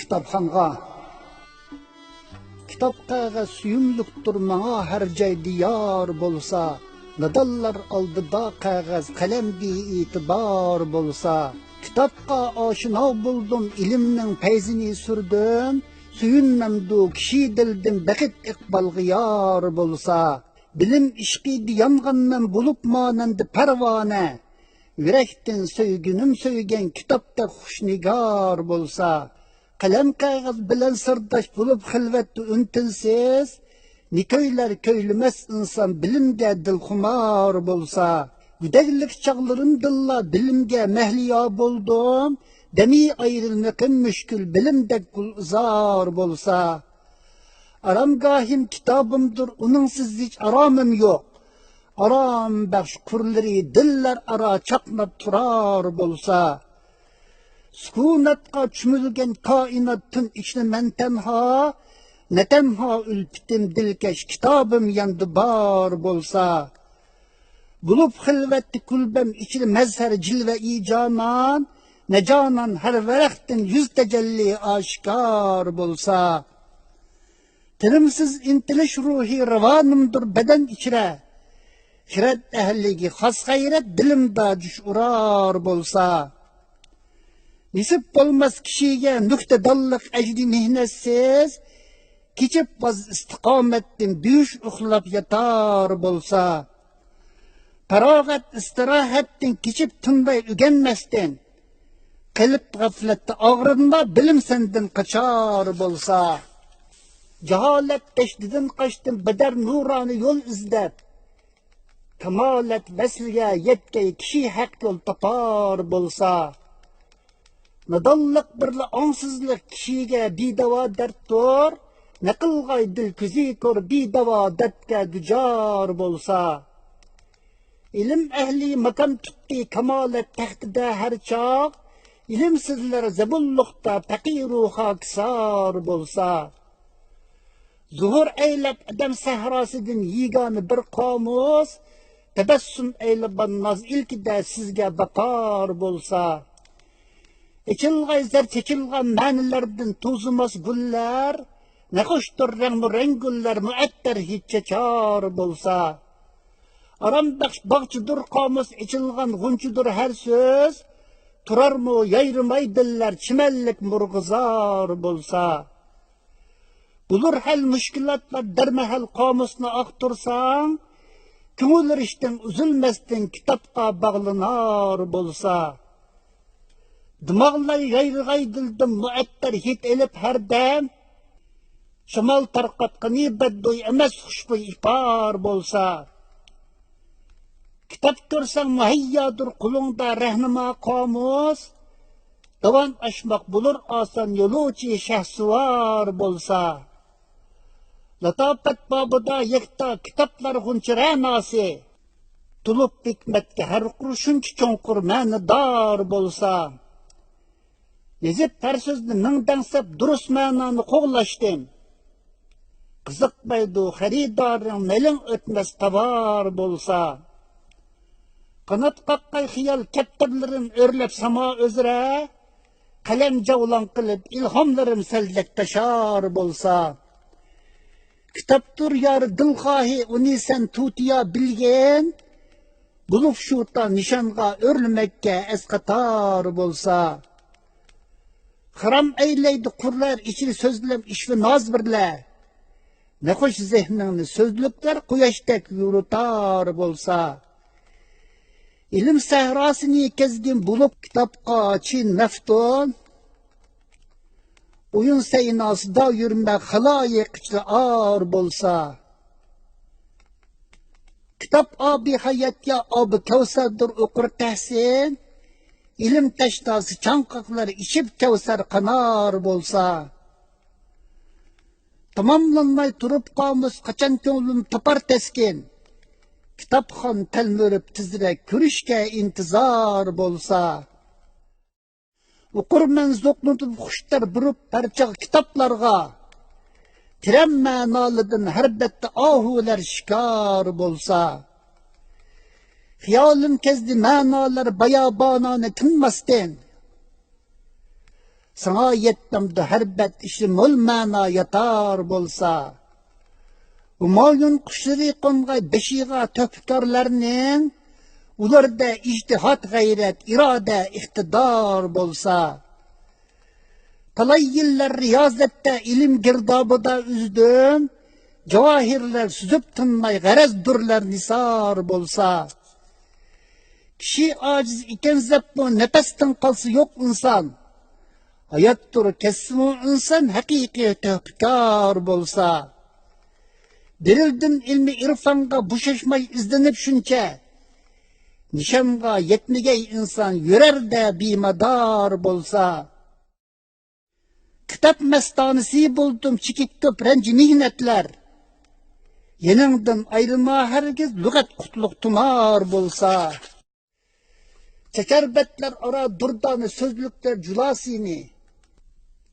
kitapxonga. Kitapqa suyumluktur mağa her joy diyar bolsa, nadallar aldıda qog'oz qalamga e'tibor bolsa, kitapqa oshino buldum, ilimning fayzini surdim, suyunmamdu kishi dildim baqit iqbalga yor bolsa, bilim ishqi yanganman bulup monandi parvona, yurakdan so'ygunim so'ygan kitapda xushnigar bolsa, qalam qog'oz bilan sirdosh bo'lib xilvatda untinsiz, nikoylar ko'ylimas inson bilimga dilxumor bo'lsa, gudaglik chog'larimdilla bilimga mahliyo bo'ldim, dami ayrilmaqim mushkul bilimdek gulzor bo'lsa, aramgohim kitobimdir, uningsiz hech aromim yo'q, arom baxsh qurlari dillar aro chaqnab turar bo'lsa, sukunatga cho'milgan koinot tun ichida men tanho, ne tenho ülpitim dilkeş kitabım yandı bar bolsa, bulup xilvetti kulbem içili mezher cilve icanan, ne canan her verektin yüz tecelli aşikar bolsa, tirimsiz intiliş ruhi revanımdır beden içire, hiret ehligi has gayret dilimda düş urar bolsa, nisip olmaz kişiye nükte dallık ecdi mihnetsiz, keçip baz istikamettin düş uxlap yatar bolsa, paragat istirahattin keçip tınday ügenmestin, qilip gaflette ağrında bilim senden kaçar bolsa, cehalet teşdidin kaçtın beder nurani yol izlep, kemalet vesliye yetkey kişi hak yol tapar bolsa, nadallık birli ansızlık kişiye bidava derttir, ne qilg'ay dil ko'zi ko'r bidavo dardga duchor bo'lsa, ilm ahli makam tutdi kamolat taxtida har chog', ilmsizlar zabulluqda faqiru xokisor bo'lsa, zuhur aylab adam sahrosidan yegoni bir qomus, tabassum aylaban noz ilkida sizga baqor bo'lsa, ichilg'ay zar chechilgan ma'nilardan to'zimas gullar, ne hoştur renguller müetter hiç çar bolsa, aram bakçıdır kamus içilgan gunçudur her söz, turar mı yayrımay diller çimellik murgızar bolsa, bulur hel müşkilatlar dermehel kamusunu aktursan, kümüller işten üzülmestin kitapka bağlınar bolsa, dımağlay yayrıgay dildim müetter hit elip her dem, Şamal tarqatqani beddoy emas xushbo'y ipar bolsa, kitap ko'rsang muhayyodir qulungda rahnimo qomus, davom ashmoq bo'lur oson yo'lovchi shahsuvar bolsa, latofat bobida yakta kitoblar g'unchiranasi, tulub hikmatga har qurushuncha cho'nqur ma'nidor bolsa, yezib har so'zni mingdansab durust ma'noni qo'g'lashdim, qiziqmaydi xaridorning meling o'tmas tovar bo'lsa, qanot qaqqay xiyol kaptarlarim o'rlab samo o'zra, qalam javlon qilib ilhomlarim saldek tashar bo'lsa, kitobdir yori dilxohi uni sen tutiya bilgan, bulub shuta nishonga o'rlamakka asqator bo'lsa, harom aylaydi qurlar ichli so'zlab ishvi noz birlar, ne hoş zihnini sözlükler quyoshdak yuritar bolsa, ilm sahrosini kezgin bulup kitapqa chin naftun, uyun saynasida yurmak haloyiq ichli or bolsa, kitap abi hayatga abi kavsardir o'qir tahsin, ilm tashtasi chanqoqlar ichib kavsar qanar bolsa, tamamlanmay turib qomus qachon ko'nglim topar teskin, kitobxon talmurib tizra ko'rishga intizor bo'lsa, o'qirman zo'qnutib xushtar burib parcha kitoblarga, tiram ma'nolidan har bitta ohular shikor bo'lsa, xiyolim kezdi ma'nolar bayobononi tinmasdan, Sana yetmemde herbet işi mol mana yatar bolsa. Humayun kuşları konğay beşiğa töpkarlarının, ularda ictihat gayret, irade, iktidar bolsa. Talay yıllar riyazette ilim girdabıda üzdüm, cevahirler süzüp tınmay garezdurlar nisar bolsa. Kişi aciz iken zeppu nefestin kalsı yok insan. Hayattır kesmu insan hakiki töhkar bolsa. Dirildin ilmi irfanga buşaşmay izlenip şunça. Nişanga yetmegey insan yürer de bimadar bolsa. Kitap mestanisi buldum çikik köp renci mihnetler. Yeningden ayrılma herkes lügat kutluk tumar bolsa. Çekerbetler ara durdanı sözlükler culasini.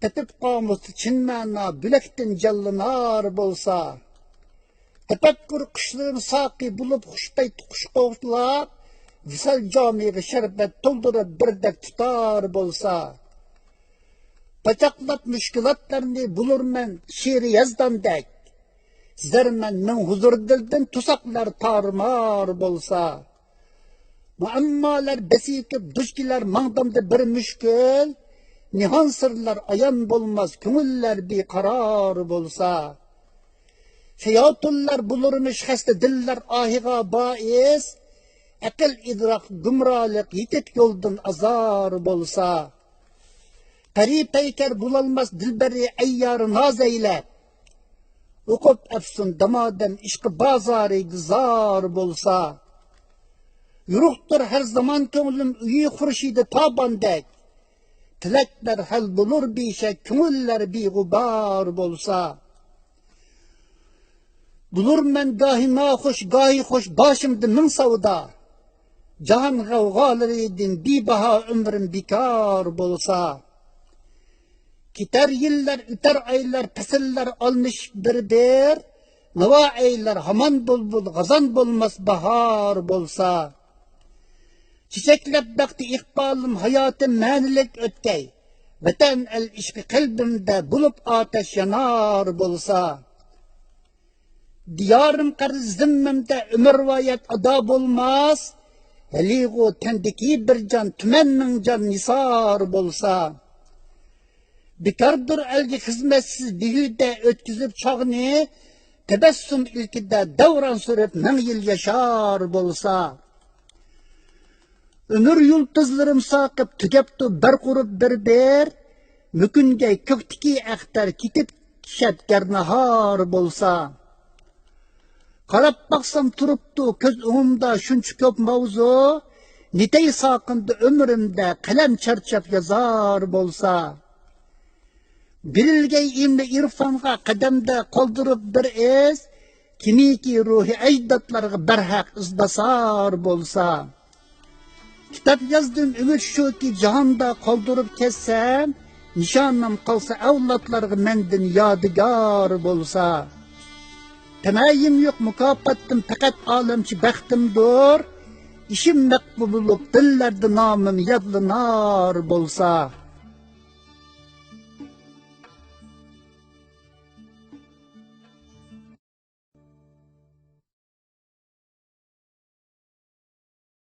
Tepip kamusu çinmana bülektin jallınar bolsa. Tepekkur kuşların saki bulup huşpayt kuş kovlap, visal camiye şerbet doldurup birdek tutar bolsa. Paçaklap müşkülatlarını bulur men şiiri yazdandek. Sizlermen men huzur dilden tusaklar tarmar bolsa. Muammalar besikip duşkiler mağdamda bir müşkül, nihan sırlar ayan bolmaz, kümüller bir karar bolsa. Şeyatullar bulurmuş hasta diller ahiga bais, akıl idrak gümralık yitip yoldan azar bolsa. Peri peyker bulalmaz dilberi eyyar naz eyle, okup efsun damadem işkı bazarı gizar bolsa. Yuruktur her zaman köngülüm üyü hurşide tabandek, tilekler hel bulur bir şey, köngüller bir gubar bolsa. Bulur men gahi nahoş, gahi hoş başımdı min savda. Cahan gavgalarıydin bir baha ömrüm bikar bolsa. Kiter yıllar, üter aylar, pesiller almış bir, nava aylar haman bulbul, gazan bulmaz bahar bolsa. Çiçeklep baktı ikbalım, hayatım manilik ötkey. Vatan el işki kalbimde bulup ateş yanar bolsa. Diyarım karız zimmemde ömür vayet adab olmaz. Heliğu tendeki bir can tümennin can nisar bolsa. Bikardır elgi hizmetsiz dihilde ötküzüp çağını, tebessüm ilkide devran sürüp min yıl yaşar bolsa. Ömür yıldızlarım sakıp tükeptu bir kurup bir, mükünge köktiki ekter kitip kişet gernahar bolsa. Qarab baksam turuptu köz öňümde şunça köp mawzu, nitey sakındı ömrümde kalem çarçap yazar bolsa. Birilgey ilmi irfanga qadamda qoldurup bir ez, kimiki ruhi ecdatlarga berhaq izbasar bolsa. Kitap yazdım ümit şu ki cihanda qoldurup kessem, nişanım qalsa avlatlarga mendin yadigar bolsa. Temayim yok mukafatım fakat alemçi baxtimdir. İşim makbul olup dillerde namım yadlanar bolsa.